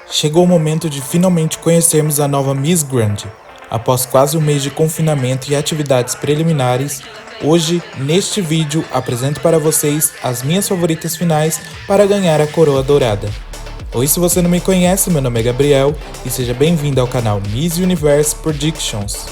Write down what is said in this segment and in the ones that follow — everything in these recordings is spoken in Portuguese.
Chegou o momento de finalmente conhecermos a nova Miss Grand. Após quase um mês de confinamento e atividades preliminares, hoje, neste vídeo, apresento para vocês as minhas favoritas finais para ganhar a coroa dourada. Oi, se você não me conhece, meu nome é Gabriel e seja bem-vindo ao canal Miss Universe Predictions.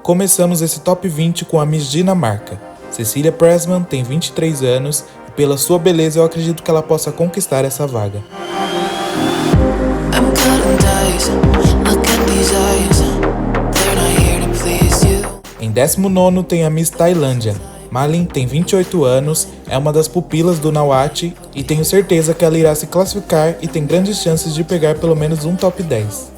Começamos esse top 20 com a Miss Dinamarca. Cecília Pressman tem 23 anos e pela sua beleza eu acredito que ela possa conquistar essa vaga. Em 19º tem a Miss Tailândia. Malin tem 28 anos, é uma das pupilas do Nawat e tenho certeza que ela irá se classificar e tem grandes chances de pegar pelo menos um top 10.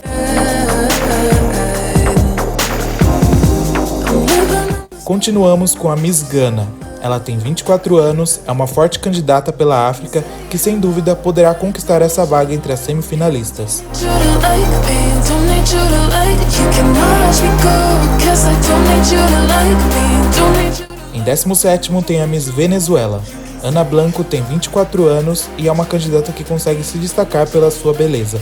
Continuamos com a Miss Ghana. Ela tem 24 anos, é uma forte candidata pela África que sem dúvida poderá conquistar essa vaga entre as semifinalistas. Em 17º tem a Miss Venezuela. Ana Blanco tem 24 anos e é uma candidata que consegue se destacar pela sua beleza.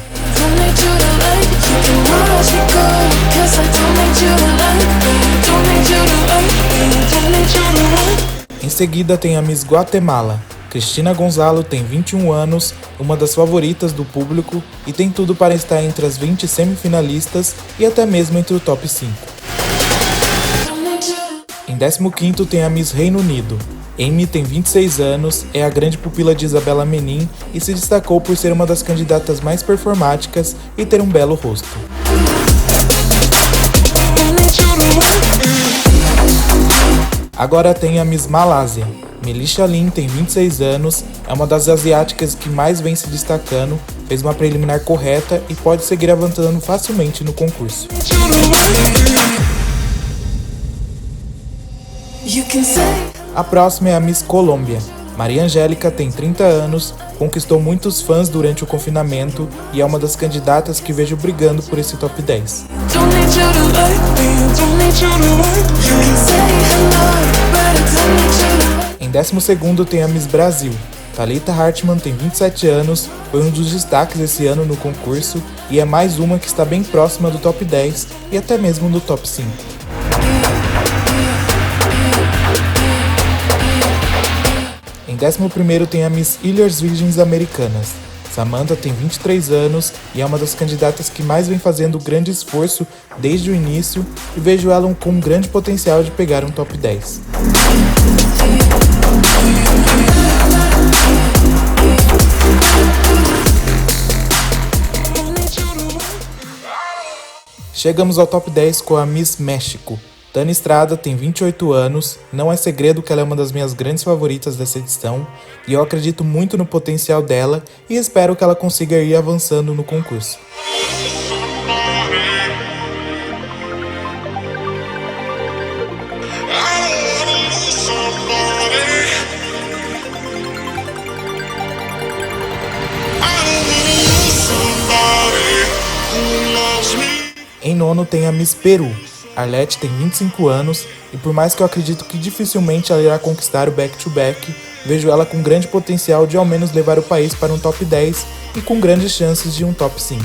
Em seguida tem a Miss Guatemala. Cristina Gonzalo tem 21 anos, uma das favoritas do público e tem tudo para estar entre as 20 semifinalistas e até mesmo entre o top 5. Em 15º tem a Miss Reino Unido. Amy tem 26 anos, é a grande pupila de Isabella Menin e se destacou por ser uma das candidatas mais performáticas e ter um belo rosto. Agora tem a Miss Malásia. Melisha Lin tem 26 anos, é uma das asiáticas que mais vem se destacando, fez uma preliminar correta e pode seguir avançando facilmente no concurso. A próxima é a Miss Colômbia. Maria Angélica tem 30 anos, conquistou muitos fãs durante o confinamento e é uma das candidatas que vejo brigando por esse top 10. Em 12º tem a Miss Brasil. Thalita Hartmann tem 27 anos, foi um dos destaques esse ano no concurso e é mais uma que está bem próxima do top 10 e até mesmo do top 5. Em 11º tem a Miss Ilhas Virgens Americanas. Samantha tem 23 anos e é uma das candidatas que mais vem fazendo grande esforço desde o início e vejo ela com um grande potencial de pegar um top 10. Chegamos ao top 10 com a Miss México. Dani Estrada tem 28 anos, não é segredo que ela é uma das minhas grandes favoritas dessa edição e eu acredito muito no potencial dela e espero que ela consiga ir avançando no concurso. Em 9º tem a Miss Peru. Arlette tem 25 anos e por mais que eu acredito que dificilmente ela irá conquistar o back-to-back, vejo ela com grande potencial de ao menos levar o país para um top 10 e com grandes chances de um top 5.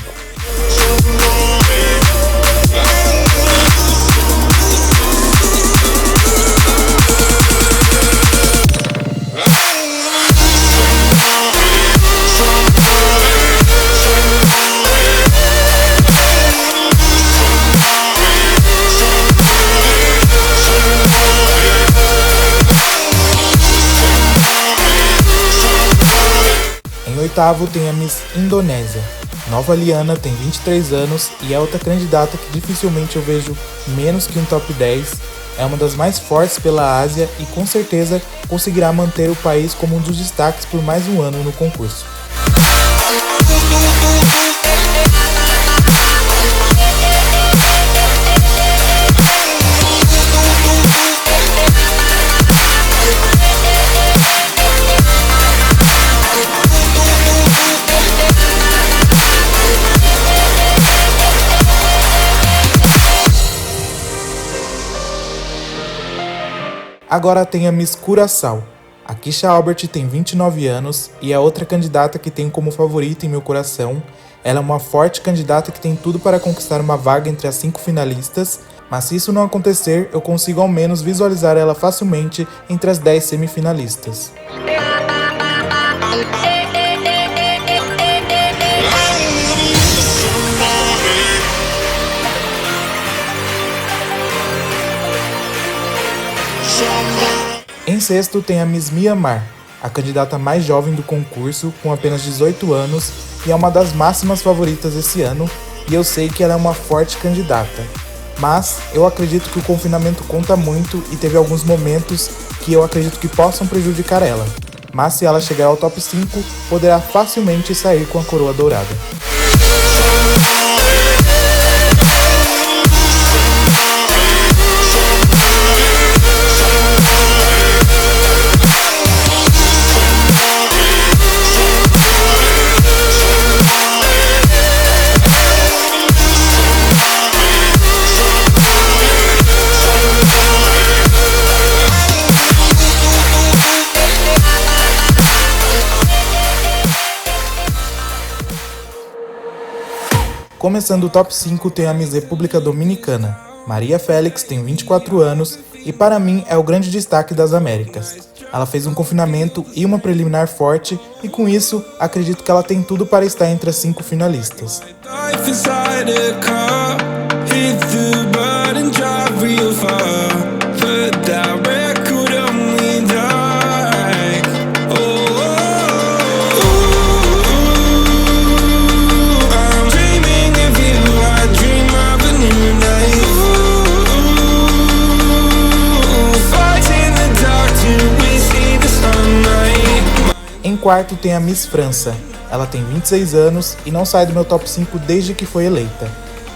Em oitavo tem a Miss Indonésia. Nova Liana tem 23 anos e é outra candidata que dificilmente eu vejo menos que um top 10. É uma das mais fortes pela Ásia e com certeza conseguirá manter o país como um dos destaques por mais um ano no concurso. Agora tem a Miss Curaçao. A Kisha Albert tem 29 anos e é outra candidata que tenho como favorita em meu coração. Ela é uma forte candidata que tem tudo para conquistar uma vaga entre as 5 finalistas, mas se isso não acontecer, eu consigo ao menos visualizar ela facilmente entre as 10 semifinalistas. Em sexto tem a Miss Myanmar, a candidata mais jovem do concurso, com apenas 18 anos, e é uma das máximas favoritas esse ano, e eu sei que ela é uma forte candidata. Mas eu acredito que o confinamento conta muito e teve alguns momentos que eu acredito que possam prejudicar ela. Mas se ela chegar ao top 5, poderá facilmente sair com a coroa dourada. Começando o top 5 tem a Miss República Dominicana. Maria Félix tem 24 anos e para mim é o grande destaque das Américas. Ela fez um confinamento e uma preliminar forte e com isso acredito que ela tem tudo para estar entre as 5 finalistas. Em quarto tem a Miss França. Ela tem 26 anos e não sai do meu top 5 desde que foi eleita.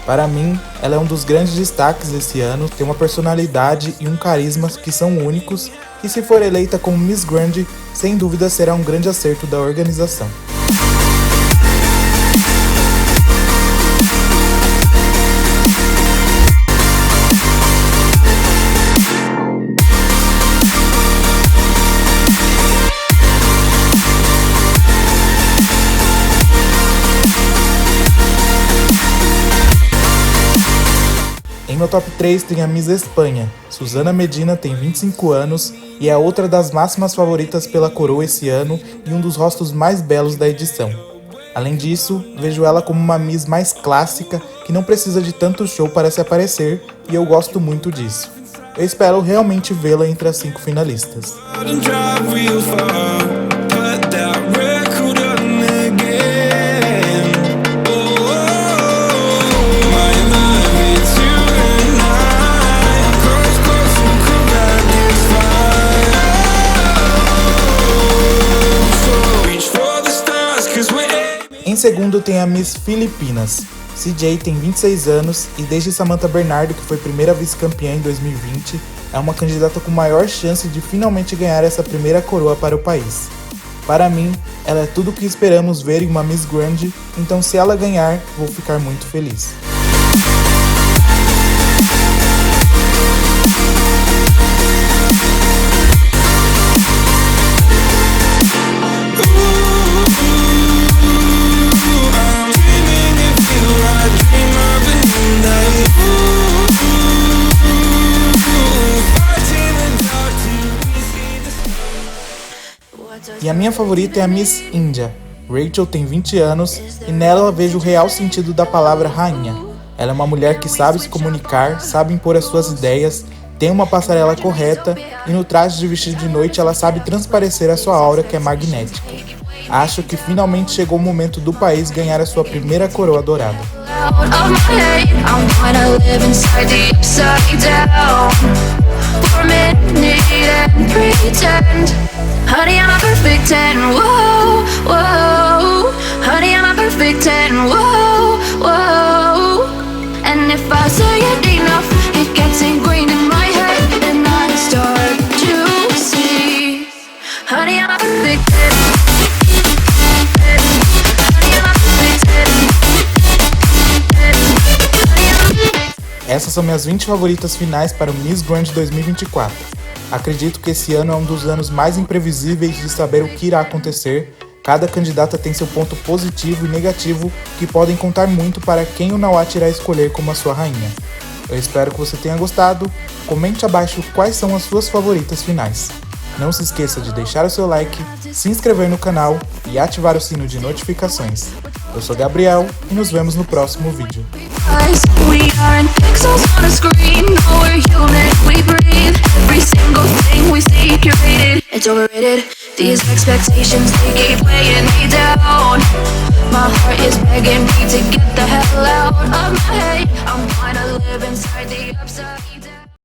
Para mim, ela é um dos grandes destaques desse ano, tem uma personalidade e um carisma que são únicos e se for eleita como Miss Grand, sem dúvida será um grande acerto da organização. Em meu top 3 tem a Miss Espanha. Susana Medina tem 25 anos e é outra das máximas favoritas pela coroa esse ano e um dos rostos mais belos da edição. Além disso, vejo ela como uma Miss mais clássica que não precisa de tanto show para se aparecer e eu gosto muito disso. Eu espero realmente vê-la entre as 5 finalistas. Em segundo tem a Miss Filipinas. CJ tem 26 anos e desde Samantha Bernardo, que foi primeira vice-campeã em 2020, é uma candidata com maior chance de finalmente ganhar essa primeira coroa para o país. Para mim, ela é tudo o que esperamos ver em uma Miss Grand, então se ela ganhar, vou ficar muito feliz. E a minha favorita é a Miss Índia. Rachel tem 20 anos e nela vejo o real sentido da palavra rainha. Ela é uma mulher que sabe se comunicar, sabe impor as suas ideias, tem uma passarela correta e no traje de vestido de noite ela sabe transparecer a sua aura, que é magnética. Acho que finalmente chegou o momento do país ganhar a sua primeira coroa dourada. Essas são minhas 20 favoritas finais para o Miss Grand 2024. Acredito que esse ano é um dos anos mais imprevisíveis de saber o que irá acontecer. Cada candidata tem seu ponto positivo e negativo que podem contar muito para quem o Nawat irá escolher como a sua rainha. Eu espero que você tenha gostado. Comente abaixo quais são as suas favoritas finais. Não se esqueça de deixar o seu like, se inscrever no canal e ativar o sino de notificações. Eu sou Gabriel e nos vemos no próximo vídeo. These expectations, they keep weighing me down. My heart is begging me to get the hell out of my head. I'm trying to live inside the upside down.